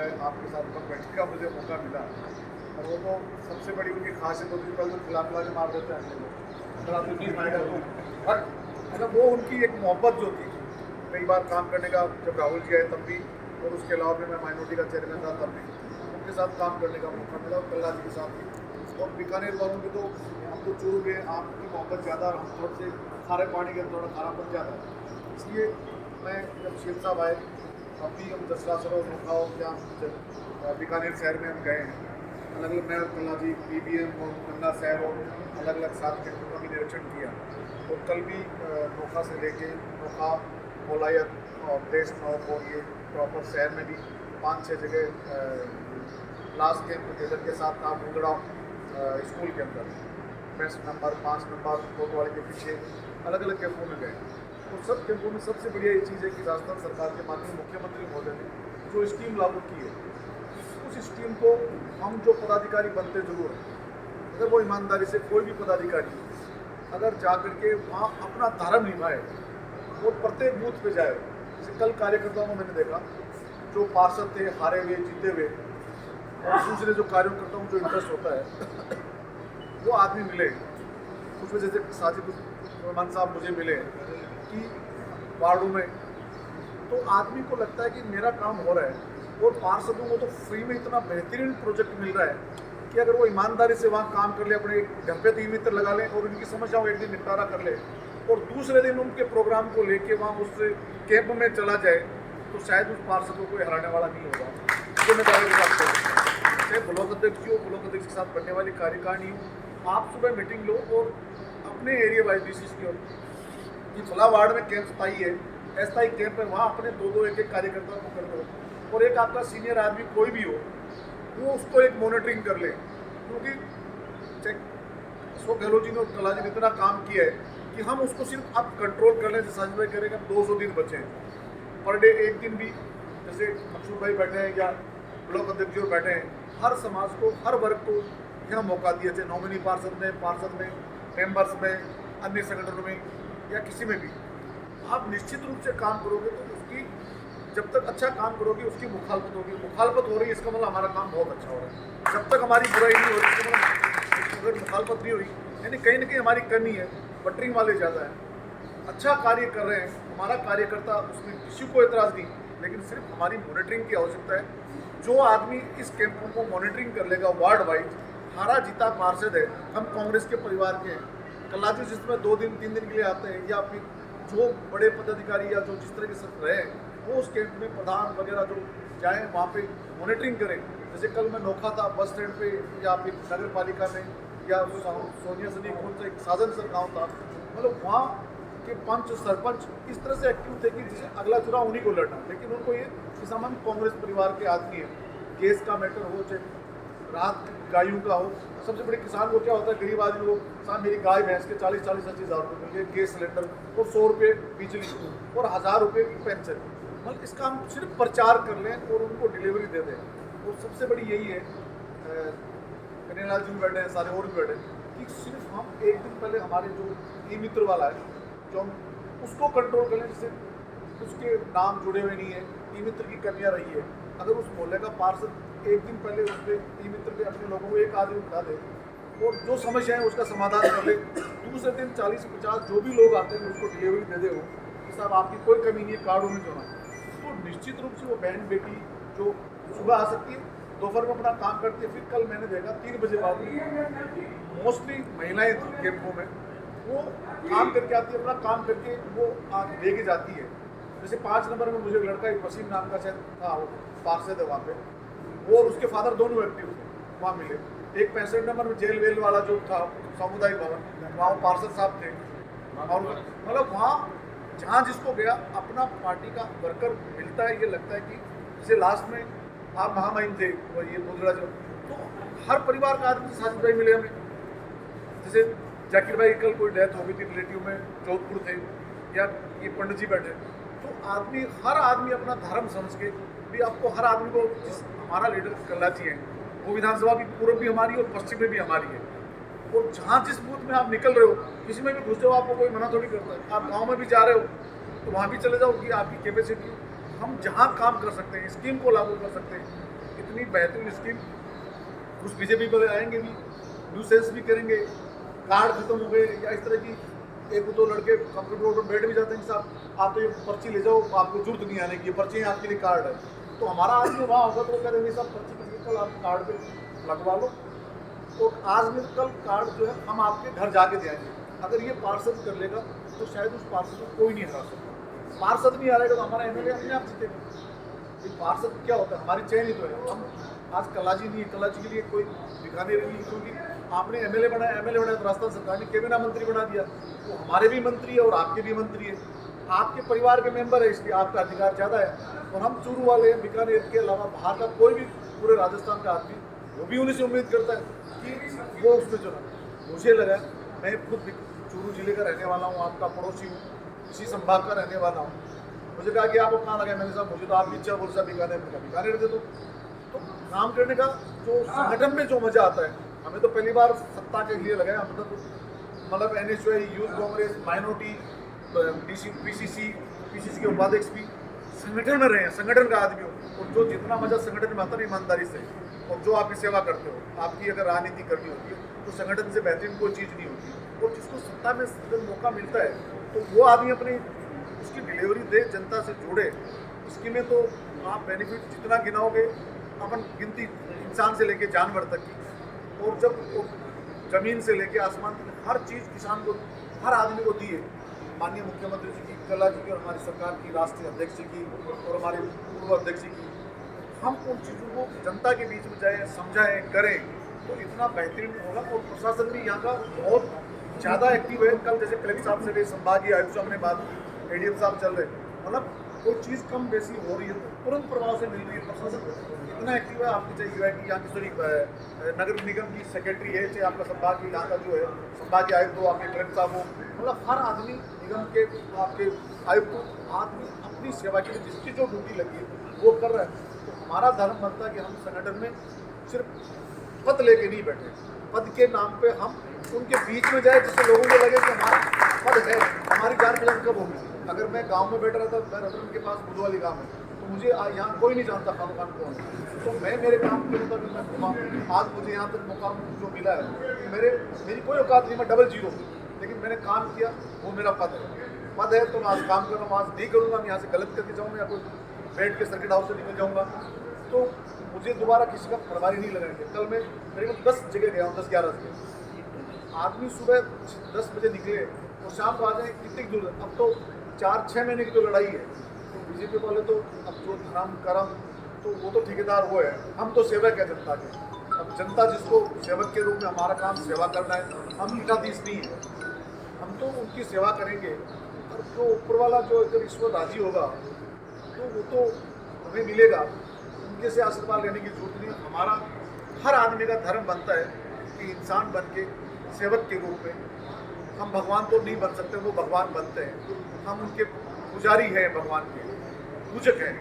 गए, आपके साथ में बैठने का मुझे मौका मिला। और वो तो सबसे बड़ी उनकी खासियत होती है, पहले तो खिला पिला के मार देते हैं हम लोग, अगर आपको नहीं खाएगा तो। बट मतलब वो उनकी एक मोहब्बत जो थी, कई बार काम करने का, जब राहुल जी आए तब भी, और उसके अलावा भी मैं माइनॉरिटी का चेयरमैन था तब भी उनके साथ काम करने का मौका मिला, और कल्ला जी के साथ भी। और बीकानेर वालों की तो हम तो चूरू में आपकी मोहब्बत ज़्यादा, हम थोड़े से खारे पानी के थोड़ा खारापन ज़्यादा है, इसलिए मैं जब शेर साहब आए, अब भी हम दसरा सरो नोखा हो क्या बीकानेर शहर में हम गए हैं, अलग अलग, मैं कल्ला जी BBM और गंगा शहर और अलग अलग साथ के का भी निरीक्षण किया। और कल भी नोखा से लेके नोखा, मोलायत और देश नौक और ये प्रॉपर शहर में भी 5-6 जगह लास्ट कैंप केदर के साथ था, मुंदड़ा स्कूल के अंदर 5 नंबर 5 नंबर कोतवाली के पीछे अलग अलग कैंपों में गए। तो सब कैंपों में सबसे बढ़िया ये चीज़ है कि राजस्थान सरकार के माननीय मुख्यमंत्री महोदय ने जो स्कीम लागू की है, उस स्कीम को हम जो पदाधिकारी बनते जरूर हैं, अगर वो ईमानदारी से कोई भी पदाधिकारी अगर जा करके वहाँ अपना धर्म निभाए और प्रत्येक बूथ पे जाए, जैसे कल कार्यकर्ताओं को मैंने देखा, जो पार्षद थे हारे हुए जीते हुए, और दूसरे जो कार्यकर्ताओं को जो इंटरेस्ट होता है वो आदमी मिले, उसमें जैसे साजिद रहमान साहब मुझे मिले कि वार्डों में, तो आदमी को लगता है कि मेरा काम हो रहा है, और पार्षदों को तो फ्री में इतना बेहतरीन प्रोजेक्ट मिल रहा है कि अगर वो ईमानदारी से वहाँ काम कर ले, अपने घर पे 3 मित्र लगा लें और उनकी समस्याओं एक दिन निपटारा कर ले, और दूसरे दिन उनके प्रोग्राम को लेके वहाँ उस कैंप में चला जाए, तो शायद उस पार्षदों को हराने वाला नहीं होगा। जो मैं दावे के साथ कहूँ, चाहे ब्लॉक अध्यक्ष हो, ब्लॉक अध्यक्ष के साथ बनने वाली कार्यकारिणी हो, आप सुबह मीटिंग लो और अपने एरिया वाइज डिसीज की कि फला वार्ड में कैंप स्थायी है, अस्थायी कैंप है, वहाँ अपने 2-2 एक-एक कार्यकर्ताओं को कर दो, और एक आपका सीनियर आदमी कोई भी हो वो उसको एक मॉनिटरिंग कर ले, क्योंकि अशोक गहलोत जी ने और कल्ला जी ने इतना काम किया है कि हम उसको सिर्फ अब कंट्रोल कर लें, जैसे साजिद भाई करेंगे, 200 दिन बचे हैं पर डे, एक दिन भी, जैसे मंसूर भाई बैठे हैं या ब्लॉक अध्यक्ष जो बैठे हैं, हर समाज को, हर वर्ग को यहाँ मौका दिया, चाहे नॉमिनी पार्षद में, मेंबर्स में, अन्य संगठनों में या किसी में भी आप निश्चित रूप से काम करोगे तो उसकी, जब तक अच्छा काम करोगे उसकी मुखालफत होगी, मुखालफत हो रही है इसका मतलब हमारा काम बहुत अच्छा हो रहा है, जब तक हमारी बुराई नहीं हो रही इसका मतलब, अगर मुखालफत नहीं हुई यानी कहीं ना कहीं हमारी कमी है, बटरिंग वाले ज़्यादा है, अच्छा कार्य कर रहे हैं, हमारा कार्यकर्ता उसमें किसी को एतराज़ नहीं, लेकिन सिर्फ हमारी मॉनिटरिंग की आवश्यकता है। जो आदमी इस कैंपों को मॉनिटरिंग कर लेगा वार्ड वाइज, हारा जीता पार्षद है, हम कांग्रेस के परिवार के हैं, कल्ला जी जिसमें 2 दिन 3 दिन के लिए आते हैं, या फिर जो बड़े पदाधिकारी या जो जिस तरह के सब रहे वो उस कैंप में प्रधान वगैरह जो जाएँ वहाँ पे मॉनिटरिंग करें। जैसे कल मैं नोखा था, बस स्टैंड पे या फिर नगर पालिका में, या सोनिया सदी कौन सा एक साजन सर गाँव था, मतलब वहाँ के पंच सरपंच इस तरह से एक्टिव थे कि जिसे अगला चुनाव उन्हीं को लड़ना, लेकिन उनको ये कि सामान्य कांग्रेस परिवार के आदमी है, गैस का मैटर हो चाहे राहत गायों का हो, सबसे बड़े किसान को क्या होता है, गरीब आदमी को साहब मेरी गाय भैंस के 40-40-80 हज़ार रुपये मिल गए, गैस सिलेंडर और 100 रुपये बिजली और 1000 रुपये की पेंशन, मतलब इसका हम सिर्फ प्रचार कर लें और उनको डिलीवरी दे दें। तो सबसे बड़ी यही है, कन्हैया जी भी बैठे हैं, सारे और भी बैठे हैं, कि सिर्फ हम एक दिन पहले हमारे जो ई मित्र वाला है जो हम उसको कंट्रोल कर लें, जिससे उसके नाम जुड़े हुए नहीं है, ई मित्र की कमियाँ रही है, अगर उस मोहल्ले का पार्षद एक दिन पहले उस पर ई मित्र पे अपने लोगों को एक आदमी उठा दे और जो समस्या है उसका समाधान कर ले, दूसरे दिन 40-50 जो भी लोग आते हैं उसको डिलीवरी दे दे हो कि साहब आपकी कोई कमी नहीं है, कार्डों में जो ना, तो निश्चित रूप से वो बहन बेटी जो सुबह आ सकती है, दोपहर में अपना काम करती है, फिर कल मैंने देखा 3 बजे बाद मोस्टली महिलाएं थी कैंपों में, वो काम करके आती है, अपना काम करके वो दे के जाती है। जैसे 5 नंबर में मुझे लड़का एक वसीम नाम का शायद था, वो पार्षद है वहाँ पे, वो और उसके फादर दोनों एक्टिव थे, वहाँ मिले। एक 65 नंबर में जेल वेल वाला जो था सामुदायिक भवन, वहाँ वो पार्षद साहब थे, और मतलब वहाँ जहाँ जिसको गया अपना पार्टी का वर्कर मिलता है, ये लगता है कि जैसे लास्ट में आप महामहिम थे वो ये मुद्रा जो, तो हर परिवार का आदमी साजिद भाई मिले हमें, जैसे जाकिर भाई कल कोई डेथ हो गई थी रिलेटिव में, जोधपुर थे, या ये पंडित जी बैठे, तो आदमी हर आदमी अपना धर्म समझ के भी, आपको हर आदमी को, जिस हमारा लीडर कल्ला जी हैं वो विधानसभा की पूर्व भी हमारी और पश्चिम में भी हमारी है, और जहाँ जिस बूथ में आप निकल रहे हो किसी में भी घुस जाओ, आपको कोई मना थोड़ी करता है, आप गाँव में भी जा रहे हो तो वहाँ भी चले जाओ कि आपकी कैपेसिटी, हम जहाँ काम कर सकते हैं स्कीम को लागू कर सकते हैं, इतनी बेहतरीन स्कीम उस बीजेपी पर आएंगे भी, न्यू सेंस भी करेंगे, कार्ड खत्म हो गए या इस तरह की। एक दो लड़के कंप्यूटर पर बैठ भी जाते हैं कि साहब आप तो ये पर्ची ले जाओ, आपको जरूरत नहीं आने की, ये पर्ची आपके लिए कार्ड है। तो हमारा आदमी वहाँ होगा तो वो कह देंगे साहब पर्ची किसी कल आप कार्ड पे लगवा लो, तो आज में कल कार्ड जो है हम आपके घर जाके देंगे। अगर ये पार्षद कर लेगा तो शायद उस पार्षद को कोई नहीं हरा सकता। पार्षद नहीं हारेगा तो हमारा एमएलए अपने आप जीतेगा। ये पार्षद क्या होता है, हमारी चयन ही तो है। हम आज कलाजी नहीं है, कलाजी के लिए कोई बीकानेर नहीं, क्योंकि आपने एमएलए बनाया तो राजस्थान सरकार ने कैबिनेट मंत्री बना दिया, तो हमारे भी मंत्री है और आपके भी मंत्री है, आपके परिवार के मेंबर है, इसलिए आपका अधिकार ज़्यादा है। और हम चूरू वाले हैं, बीकानेर के अलावा बाहर का कोई भी पूरे राजस्थान का आदमी वो भी उन्हीं से उम्मीद करता है कि वो उसमें चुना। मुझे लगा, मैं खुद चूरू जिले का रहने वाला हूँ, आपका पड़ोसी हूँ, इसी संभाग का रहने वाला हूँ। मुझे कहा कि आपको कहाँ लगा, मैंने साहब मुझे तो आपकी इच्छा बोल सा बीकानेर दे दो। तो काम करने का जो संगठन में जो मजा आता है, हमें तो पहली बार सत्ता के लिए लगा। हम मतलब NHY, youth Congress, minority, PCC के उपाध्यक्ष भी संगठन में रहे हैं, संगठन का आदमी हो, और जो जितना मजा संगठन में आता है ईमानदारी से, और जो आपकी सेवा करते हो, आपकी अगर राजनीति करनी होती है तो संगठन से बेहतरीन कोई चीज़ नहीं होती। और जिसको सत्ता में जब मौका मिलता है तो वो आदमी अपनी उसकी डिलीवरी दे, जनता से जुड़े। इसकी में तो आप बेनिफिट जितना गिनाओगे, अपन गिनती इंसान से लेके जानवर तक की, और जब जमीन से लेके आसमान तक हर चीज़ किसान को, हर आदमी को दी है। माननीय मुख्यमंत्री जी की, कला जी की, और हमारी सरकार की, राष्ट्रीय अध्यक्ष जी की और हमारे पूर्व अध्यक्ष जी की, हम उन चीज़ों को जनता के बीच में जाए, समझाएं, करें तो इतना बेहतरीन होगा। और प्रशासन भी यहाँ का बहुत ज़्यादा एक्टिव है। कल जैसे कलेक्टर साहब से भी, संभागीय आयुक्त से हमने बात की, ADM साहब चल रहे, मतलब कोई चीज़ कम बेसी हो रही है तो तुरंत प्रभाव से मिल रही है। प्रशासन इतना एक्टिव है। आपकी चाहे UIT यहाँ की, सॉरी नगर निगम की सेक्रेटरी है, चाहे आपका संभागीय यहाँ का जो है संभागीय आयुक्त हो, आपके कलेक्टर साहब हो, मतलब हर आदमी निगम के, आपके आयुक्त आदमी अपनी सेवा के लिए जिसकी जो ड्यूटी लगी है वो कर रहा है। तो हमारा धर्म बनता है कि हम संगठन में सिर्फ पद लेके नहीं बैठे, पद के नाम पे हम उनके बीच में जाए, जिससे लोगों को लगे कि हमारा पद है, हमारी जान पहचान कब होगी। अगर मैं गांव में बैठा रहता, मैं रतन के पास बुधवाली गाँव है, तो मुझे यहाँ कोई नहीं जानता खान खान कौन है। तो मैं मेरे काम के मुताबिक मैं घुमा, आज मुझे यहाँ तक मुकाम जो मिला है, मेरी कोई औकात नहीं, मैं डबल जीरो, लेकिन मैंने काम किया, वो मेरा पद है। तो मैं आज काम कर रहा हूँ, आज नहीं करूँगा, मैं यहाँ से गलत करके जाऊँगा या कोई बैठ के सर्किट हाउस से निकल जाऊँगा, तो मुझे दोबारा किसी का फरमारी नहीं लगाएंगे। कल मैं करीबन 10 जगह गया हूँ, 10-11 जगह। आदमी सुबह 10 बजे निकले और शाम को आ जाए, कितनी दूर। अब तो 4-6 महीने की जो लड़ाई है, तो बीजेपी वाले तो अब जो धर्म कर्म, तो वो तो ठेकेदार वो है, हम तो सेवक है जनता के। अब जनता जिसको सेवक के रूप में, हमारा काम सेवा करना है, हम ईटाधीश नहीं है, हम तो उनकी सेवा करेंगे। और जो ऊपर वाला जो अगर ईश्वर राजी होगा तो वो तो हमें मिलेगा, उनके से आशीर्वाद लेने की जरूरत नहीं। हमारा हर आदमी का धर्म बनता है कि इंसान बन के सेवक के रूप में, हम भगवान तो नहीं बन सकते, वो भगवान बनते हैं, हम उनके पुजारी हैं, भगवान के पूजक हैं।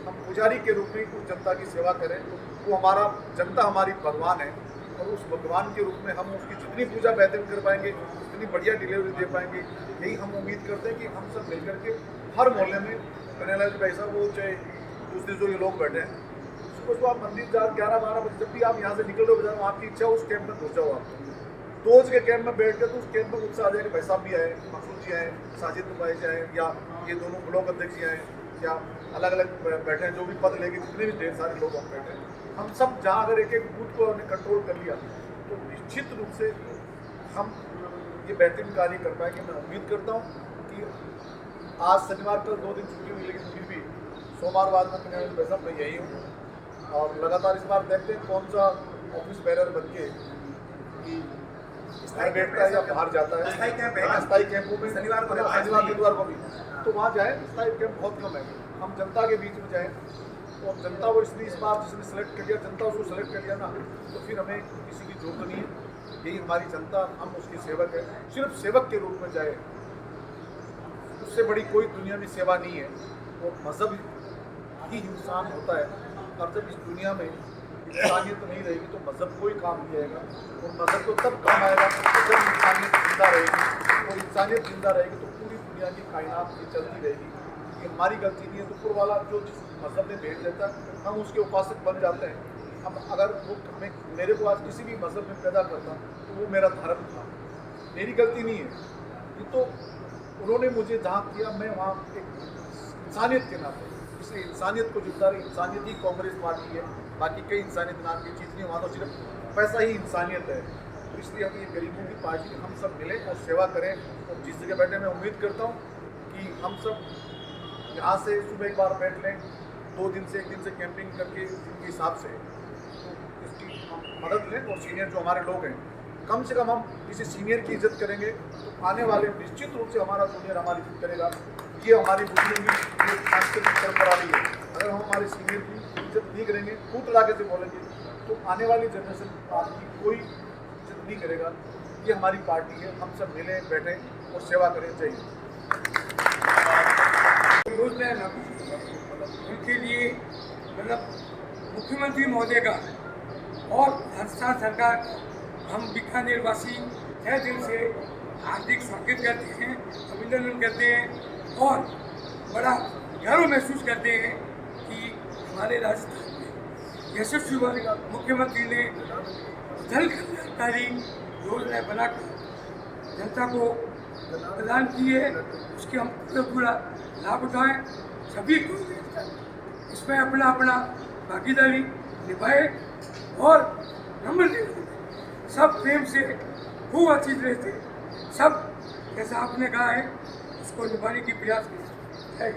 हम पुजारी के रूप में उस जनता की सेवा करें, वो हमारा जनता हमारी भगवान है, और उस भगवान के रूप में हम उसकी जितनी पूजा बेहतरीन कर पाएंगे, जितनी बढ़िया डिलीवरी दे पाएंगे, यही हम उम्मीद करते हैं कि हम सब मिलकर के हर मोहल्ले में, कन्हैयालाल जी भाई साहब, वो चाहे दूसरे जो ये लोग बैठे हैं, सुबह आप मंदिर जा 11-12 बजे, जब भी आप यहाँ से निकल रहे हो बाजार, आपकी इच्छा उस कैंप में घुस जाओ। आप रोज के कैंप में बैठ के, तो उस कैंप में उत्साह आ जाएगा। भाई साहब भी आए, मकसूद जी आए, साजिद भाई जी आए, या ये दोनों ब्लॉक अध्यक्ष जी आए, या अलग अलग बैठे हैं, जो भी पद लेके जितने भी ढेर सारे लोग हम बैठे हैं, हम सब जहाँ अगर एक एक बूथ को हमने कंट्रोल कर लिया तो निश्चित रूप से हम ये बेहतरीन कार्य कर पाएंगे। मैं उम्मीद करता हूँ कि आज शनिवार कल 2 दिन छुट्टी हुई, लेकिन फिर भी सोमवार बाद में मैं यही हूँ, और लगातार इस बार देखते हैं कौन सा ऑफिस बैरर बन के कि घर बैठता है या बाहर जाता है। स्थायी कैंपों में शनिवार बुधवार को भी तो वहाँ जाए। स्थायी कैंप बहुत कम है, हम जनता के बीच में जाएँ, और जनता को इसलिए इस बार जिसने सेलेक्ट कर लिया, जनता उसको सेलेक्ट कर लिया ना, तो फिर हमें किसी की जरूरत नहीं है। यही हमारी जनता, हम उसकी सेवक है, सिर्फ सेवक के रूप में जाए, उससे बड़ी कोई दुनिया में सेवा नहीं है। और मज़हब ही इंसान होता है, और जब इस दुनिया में इंसानियत नहीं रहेगी तो मज़हब कोई काम नहीं आएगा। और मज़हब तो तब काम आएगा जब इंसानियत जिंदा रहेगी, और इंसानियत जिंदा रहेगी तो पूरी दुनिया की कायनात की चलती रहेगी। ये हमारी गलती नहीं है। तो ऊपर वाला जो जिस मजहब में भेज देता है हम उसके उपासक बन जाते हैं। अब अगर वो हमें मेरे को आज किसी भी मजहब में पैदा करता तो वो मेरा धर्म था, मेरी गलती नहीं है। ये तो उन्होंने मुझे जहाँ किया मैं वहाँ एक इंसानियत के नाते, इसलिए इंसानियत को जितना रही, इंसानियत ही कांग्रेस पार्टी है, बाकी कई इंसानियत नाम की चीज़ नहीं, वहाँ तो सिर्फ पैसा ही इंसानियत है। तो इसलिए हम ये गरीबों की पार्टी हम सब मिलें और सेवा करें। और जिस जगह बैठे मैं उम्मीद करता हूँ कि हम सब यहाँ से सुबह एक बार बैठ लें, 2 दिन से 1 दिन से कैंपिंग करके जिनके हिसाब से तो इसकी हम मदद लें। और सीनियर जो हमारे लोग हैं, कम से कम हम किसी सीनियर की इज्जत करेंगे तो आने वाले निश्चित रूप से हमारा जूनियर हमारी इज्जत करेगा। ये हमारी बुजुर्ग की सांस्कृतिक परंपरा रही है। अगर हम हमारे सीनियर की इज्जत नहीं करेंगे, फूट लाके से बोलेंगे, तो आने वाली जनरेशन आपकी कोई इज्जत नहीं करेगा। ये हमारी पार्टी है, हम सब मिलें बैठें और सेवा करें। चाहिए उनके लिए मतलब मुख्यमंत्री महोदय का और राजस्थान सरकार का हम बीकानेर वासी तहे दिल से हार्दिक स्वागत करते हैं, अभिनंदन करते हैं और बड़ा गर्व महसूस करते हैं कि हमारे राजस्थान में यशस्वी मुख्यमंत्री ने जन कल्याणकारी योजना बनाकर जनता को प्रदान की है, उसके हम पूरा लाभ उठाएं। सभी को इसमें अपना अपना भागीदारी निभाए और नम्र सब प्रेम से खूब अच्छी तरह से सब जैसा आपने कहा है उसको निभाने की प्रयास करें।